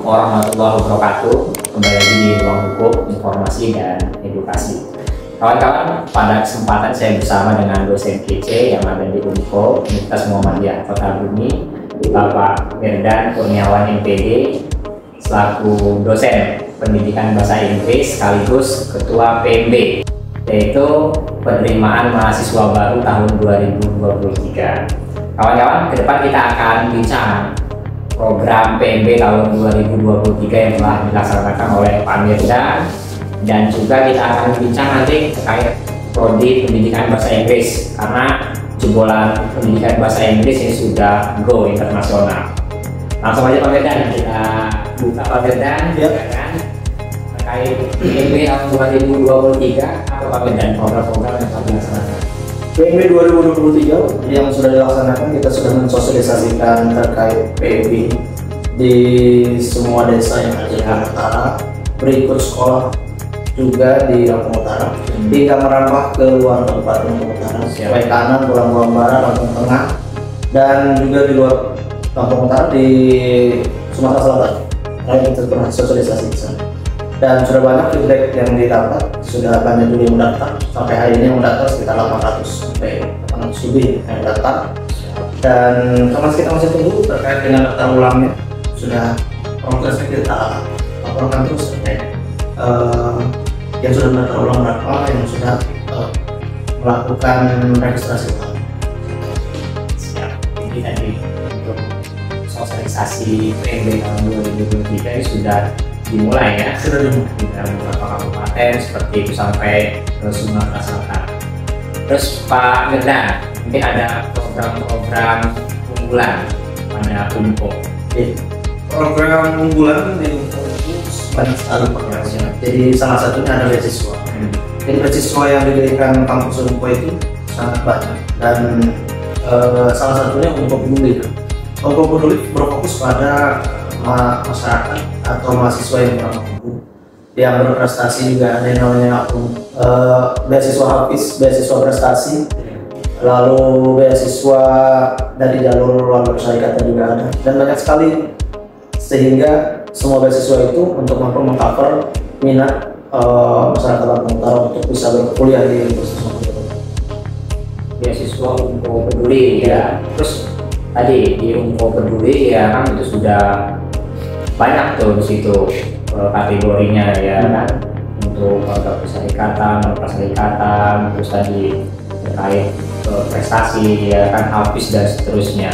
warahmatullahi wabarakatuh. Kembali lagi di Ruang Hukum, Informasi dan Edukasi. Kawan-kawan, pada kesempatan saya bersama dengan dosen kece yang ada di Unko Universitas Muhammadiyah Kota Bumi, Bapak Firdan Kurniawan MPD, selaku dosen pendidikan bahasa Inggris sekaligus Ketua PMB, yaitu penerimaan mahasiswa baru tahun 2023. Kawan-kawan, ke depan kita akan bincang program PMB tahun 2023 yang telah dilaksanakan oleh Pak Firdan, dan juga kita akan bincang nanti terkait prodi pendidikan bahasa Inggris, karena jebolan pendidikan bahasa Inggris ini sudah go internasional. Langsung aja Pak Firdan, kita buka Pak Firdan, ya kan, terkait PMB tahun 2023 atau Pak Firdan program-program yang telah dilaksanakan. PMB 2023 yang sudah dilaksanakan, kita sudah mensosialisasikan terkait PMB di semua desa yang ada di Lampung Utara, berikut sekolah juga di Lampung Utara, hingga merambah ke luar tempat Lampung Utara, Sulawesi Kanan, Lampung Barat, Lampung Tengah, dan juga di luar Lampung Utara di Sumatera Selatan. Nah, kita pernah sosialisasi di sana. Dan sudah banyak feedback yang didapat, sudah banyak juga yang mendaftar. Sampai hari ini yang mendaftar sekitar 800 sampai 800 lebih yang mendaftar. Dan kita masih tunggu terkait dengan daftar ulangnya. Sudah progresnya kita laporkan terus terkait yang sudah mendaftar ulang berapa, yang sudah melakukan registrasi ulang. Siap. Ini tadi untuk sosialisasi PMB tahun 2023 ini sudah dimulai ya, Sudah dimulai di dalam beberapa kabupaten seperti itu sampai ke Sumatera Selatan. Terus Pak Firdan, mungkin ada program-program unggulan pada Unko. Program unggulan di Unko banyak sekali programnya. Jadi salah satunya ada beasiswa. Jadi beasiswa yang diberikan kampus Unko itu sangat banyak, dan salah satunya Unko Peduli. Unko Peduli berfokus pada masyarakat atau mahasiswa yang kurang mampu, yang berprestasi. Juga ada yang namanya beasiswa Hafiz, beasiswa prestasi, lalu beasiswa dari jalur luar persyarikatan juga ada, dan banyak sekali, sehingga semua beasiswa itu untuk mampu mengcover minat masyarakat Lampung Utara untuk bisa berkuliah di Universitas Muhammadiyah. Beasiswa Unko Peduli ya. Terus tadi di Unko Peduli ya kan itu sudah banyak tuh di situ kategorinya ya kan, untuk warga persyarikatan, non-persyarikatan, terus tadi terkait prestasi ya kan, Hafiz dan seterusnya.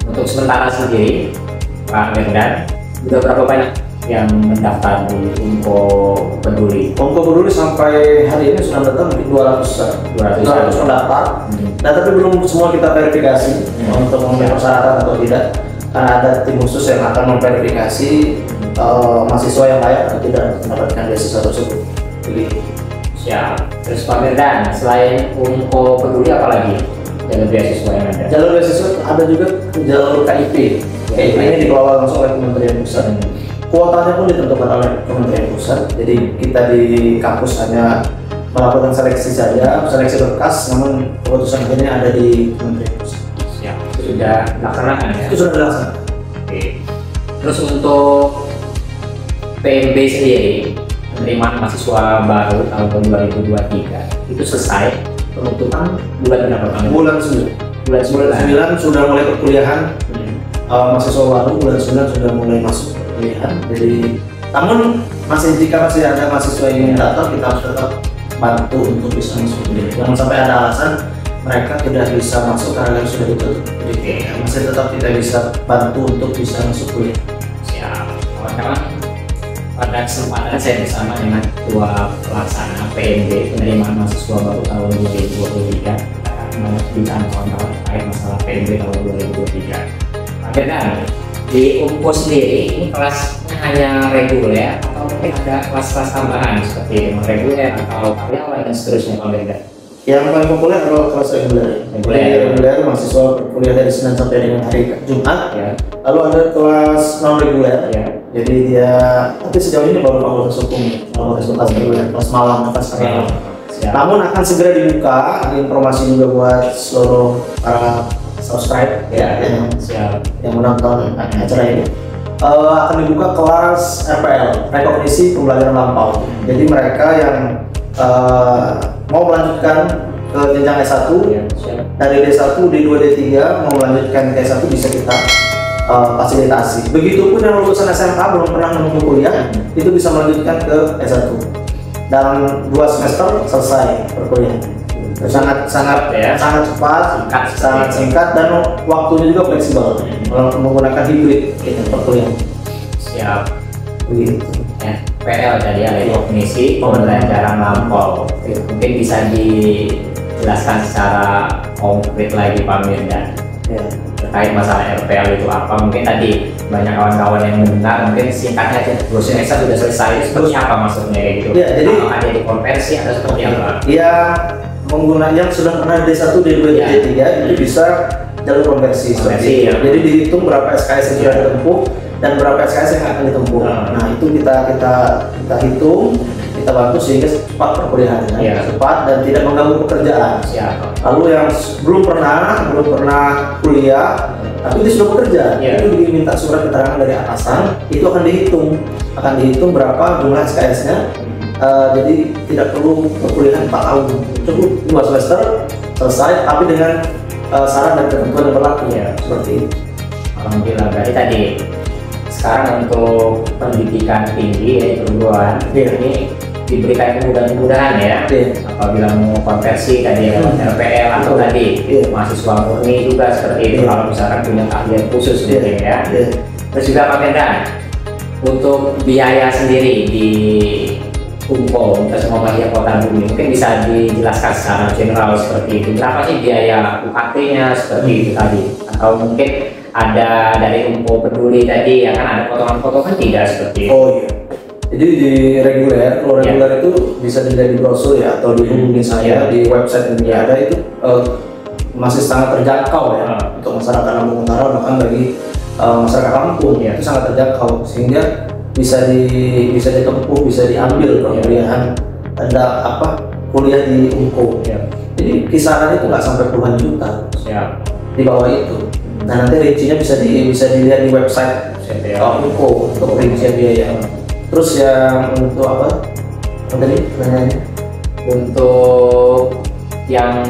Untuk sementara sendiri Pak Firdan, sudah berapa banyak yang mendaftar di Unko Peduli? Unko Peduli sampai hari ini sudah mendaftar mungkin 200 mendaftar. Nah, tapi belum semua kita verifikasi untuk memenuhi persyaratan atau tidak, karena ada tim khusus yang akan memverifikasi mahasiswa yang layak atau tidak mendapatkan beasiswa tersebut. Begitu. Siap. Terus Pak Firdan, selain Unko Peduli apa lagi jalur beasiswa yang ada? Jalur beasiswa ada juga jalur KIP. KIP ini dikelola langsung oleh Kementerian Pusat. Kuotanya pun ditentukan oleh Kementerian Pusat. Jadi kita di kampus hanya melakukan seleksi saja, seleksi berkas, namun keputusan akhirnya ada di Kementerian Pusat. Siap. Sudah dilaksanakan ya? Itu sudah dilaksanakan. Oke. Terus untuk PMB sendiri, penerimaan mahasiswa baru tahun 2023 itu selesai penutupan bulan berapa? Bulan 9. Bulan 9 sudah mulai perkuliahan. Mahasiswa baru bulan 9 sudah mulai masuk perkuliahan. Jadi, namun jika masih ada mahasiswa yang ingin datang, kita harus tetap bantu untuk bisa masuk kuliah. Jangan sampai ada alasan mereka tidak bisa masuk karena sudah ditutup. Jadi masih tetap kita bisa bantu untuk bisa masuk kuliah. Siap. Kawan-kawan, pada kesempatan saya bersama dengan Ketua Pelaksana PMB penerimaan mahasiswa baru tahun 2023, kita akan membincang kawan-kawan terkait masalah PMB tahun 2023. Pak Firdan, di Unko sendiri ini kelasnya hanya reguler atau mungkin ada kelas-kelas tambahan seperti reguler atau karyawan dan seterusnya Pak Firdan? Yang paling populer adalah kelas reguler. Reguler mahasiswa kuliah dari Senin sampai dengan hari Jumat. Ya. Lalu ada kelas non reguler. Ya. Jadi dia, tapi sejauh ini baru fakultas hukum, fakultas reguler, kelas malam, kelas karyawan. Namun akan segera dibuka. Ada informasi juga buat seluruh para subscribe ya, yang menonton acara ini. akan dibuka kelas RPL, rekognisi pembelajaran lampau. Jadi mereka yang mau melanjutkan ke jenjang S1 dari D1, D2, D3 mau melanjutkan ke S1 bisa kita fasilitasi. Begitupun yang lulusan SMK belum pernah menempuh kuliah itu bisa melanjutkan ke S1 dalam 2 semester selesai perkuliahan. Sangat cepat, sangat singkat dan waktunya juga fleksibel menggunakan hybrid perkuliahan. Siap. Begitu. PL tadi ya, rekognisi pembelajaran lampau. Mungkin bisa dijelaskan secara konkret lagi Pak Mirdan terkait masalah RPL itu apa? Mungkin tadi banyak kawan-kawan yang mendengar, mungkin singkatnya aja, lulusan S1 sudah selesai, seperti apa maksudnya kayak gitu? Ya, jadi ada dikonversi atau seperti apa? Ya, menggunakan yang sudah pernah D1, D2, D3 itu bisa jalur konversi seperti itu. Jadi dihitung berapa SKS yang sudah ditempuh dan berapa SKS yang akan ditempuh. Nah, itu kita hitung, kita bantu sehingga cepat perkuliahannya, cepat dan tidak mengganggu pekerjaan. Lalu yang belum pernah kuliah tapi dia sudah bekerja, itu diminta surat keterangan dari atasan, itu akan dihitung berapa jumlah SKS-nya. Jadi tidak perlu perkuliahan 4 tahun, cukup 2 semester selesai, tapi dengan saran dan ketentuan yang berlaku seperti itu. Alhamdulillah. Berarti tadi sekarang untuk pendidikan tinggi yaitu perguruan ini diberikan kemudahan-kemudahan ya. Apabila mau konversi tadi RPL atau tadi mahasiswa murni juga seperti itu kalau misalkan punya keahlian khusus gitu ya. Terus juga Pak Mirdan, untuk biaya sendiri di Unko, Universitas Muhammadiyah Kota Bumi, mungkin bisa dijelaskan secara general seperti itu. Berapa sih biaya UKT-nya seperti itu tadi? Atau mungkin ada dari Unko Peduli tadi ya kan ada potongan-potongan tidak seperti itu? Oh iya. Jadi di reguler, kalau reguler itu bisa dilihat di brosur ya atau dihubungi saya di website yang ada itu masih sangat terjangkau ya untuk masyarakat Lampung Utara, bahkan bagi masyarakat Lampung itu sangat terjangkau sehingga bisa ditempuh, bisa diambil perkuliahan kuliah di Unko. Jadi kisaran itu nggak sampai puluhan juta, di bawah itu. Nah, nanti rincinya bisa dilihat di website Unko untuk rincian biaya. Terus yang untuk apa? Tadi pertanyaannya? Untuk yang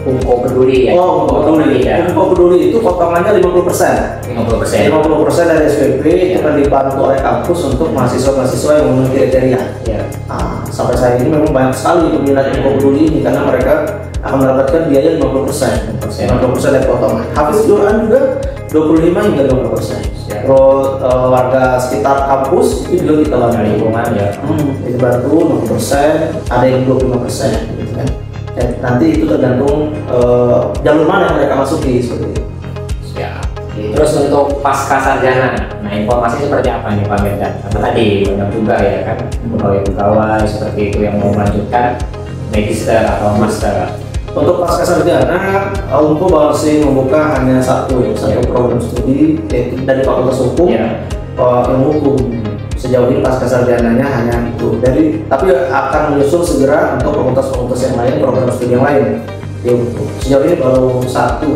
Unko Peduli ya? Unko Peduli. Unko Peduli itu potongannya 50%. 50% dari SPP itu akan dibantu oleh kampus untuk mahasiswa-mahasiswa yang memenuhi kriteria. Nah, sampai saat ini memang banyak sekali peminat Unko Peduli ini karena mereka akan mendapatkan biaya 50% dari potongan. Hafiz Quran juga 25 hingga 50%. Terus warga sekitar kampus itu juga kita bantu lingkungan itu bantu 50%, ada yang 25% gitu kan. Nanti itu tergantung jalur mana yang mereka masuki seperti itu. Terus untuk pasca sarjana, nah informasi seperti apa nih Pak Mirdan? Karena tadi banyak juga ya kan pegawai seperti itu yang mau melanjutkan magister atau master. Untuk pasca sarjana, Unko masih membuka hanya satu program studi yaitu dari Fakultas Hukum, ilmu hukum. Sejauh ini pasca sarjananya hanya itu. Tapi akan menyusul segera untuk fakultas-fakultas yang lain, program studi yang lain. Sejauh ini baru satu.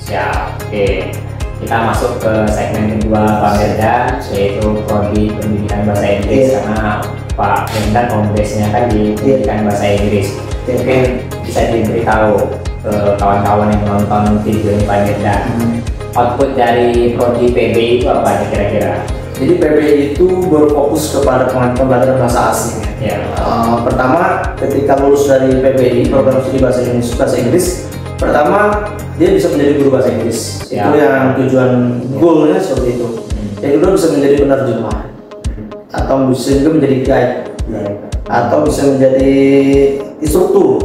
Siap. Oke. Kita masuk ke segmen kedua Pak Mirdan, yaitu prodi pendidikan bahasa Inggris karena Pak Mirdan kongresnya kan di pendidikan bahasa Inggris. Mungkin bisa diberitahu ke kawan-kawan yang menonton video ini Pak Mirdan. Output dari prodi PB itu apa kira-kira? Jadi PBI itu berfokus kepada pembelajaran bahasa asing. Pertama, ketika lulus dari PBI program studi bahasa Inggris, pertama dia bisa menjadi guru bahasa Inggris. Itu yang tujuan goalnya seperti itu. Yang kedua bisa menjadi penerjemah, atau bisa juga menjadi guide, atau bisa menjadi instruktur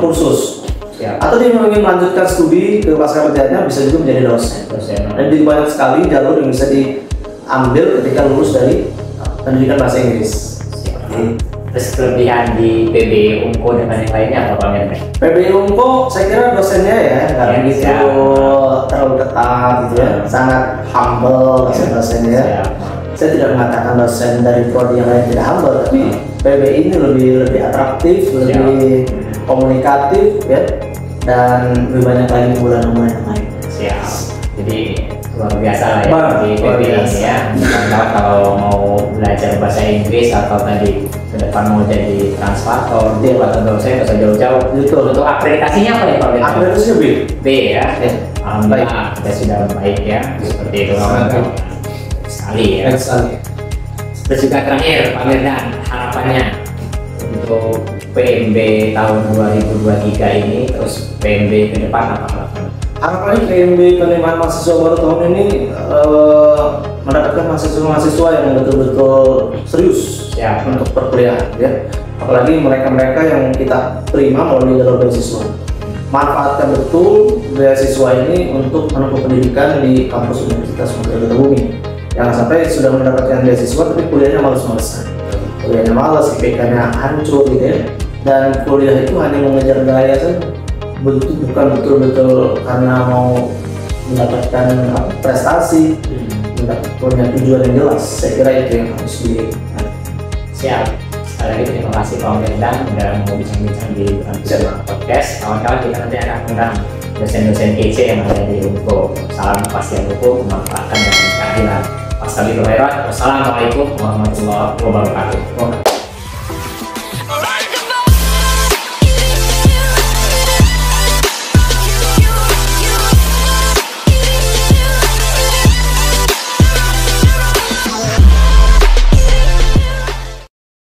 kursus. Atau dia ingin melanjutkan studi ke pasca sarjana bisa juga menjadi dosen. Dan di banyak sekali jalur yang bisa diambil ketika lulus dari pendidikan bahasa Inggris. Terus kelebihan di PBI Unko dengan yang lainnya apa Pak Mirdan? PBI Unko saya kira dosennya nggak begitu terlalu ketat gitu ya, sangat humble dosennya. Saya tidak mengatakan dosen dari prodi yang lain tidak humble, tapi PBI ini lebih atraktif, lebih komunikatif ya, dan lebih banyak lagi unggulan yang lain. Jadi luar biasa lah ya Luar di PB ini biasa. ya. Kawan-kawan kalau mau belajar bahasa Inggris atau tadi ke depan mau jadi translator, dia atau dosen nggak usah jauh-jauh. Betul. Untuk akreditasinya apa ya Pak? Akreditasinya B. B ya. Ya. Alhamdulillah kita sudah baik ya seperti itu kawan-kawan. Sekali ya. Baik sekali. Terus juga terakhir Pak Mirdan, harapannya untuk PMB tahun 2023 ini, terus PMB ke depan apa harapan? Harapannya PMB penerimaan mahasiswa baru tahun ini mendapatkan mahasiswa-mahasiswa yang betul-betul serius Ya. untuk perkuliahan ya. Apalagi mereka-mereka yang kita terima melalui jalur beasiswa. Manfaatkan betul beasiswa ini untuk menempuh pendidikan di kampus Universitas Muda Bumi. Jangan sampai sudah mendapatkan beasiswa tapi kuliahnya males-malesan. Kuliahnya malas, IPK-nya hancur gitu ya. Dan kuliah itu hanya mengejar gaya saja. Bukan betul-betul karena mau mendapatkan prestasi, punya tujuan yang jelas. Saya kira itu yang harus di. Siap. Sekali lagi terima kasih Pak Mirdan udah mau bincang-bincang di podcast. Kawan-kawan kita nanti akan undang dosen-dosen kece yang ada di Unko. Salam kepastian hukum, kemanfaatan dan keadilan. Wassalamualaikum warahmatullahi wabarakatuh.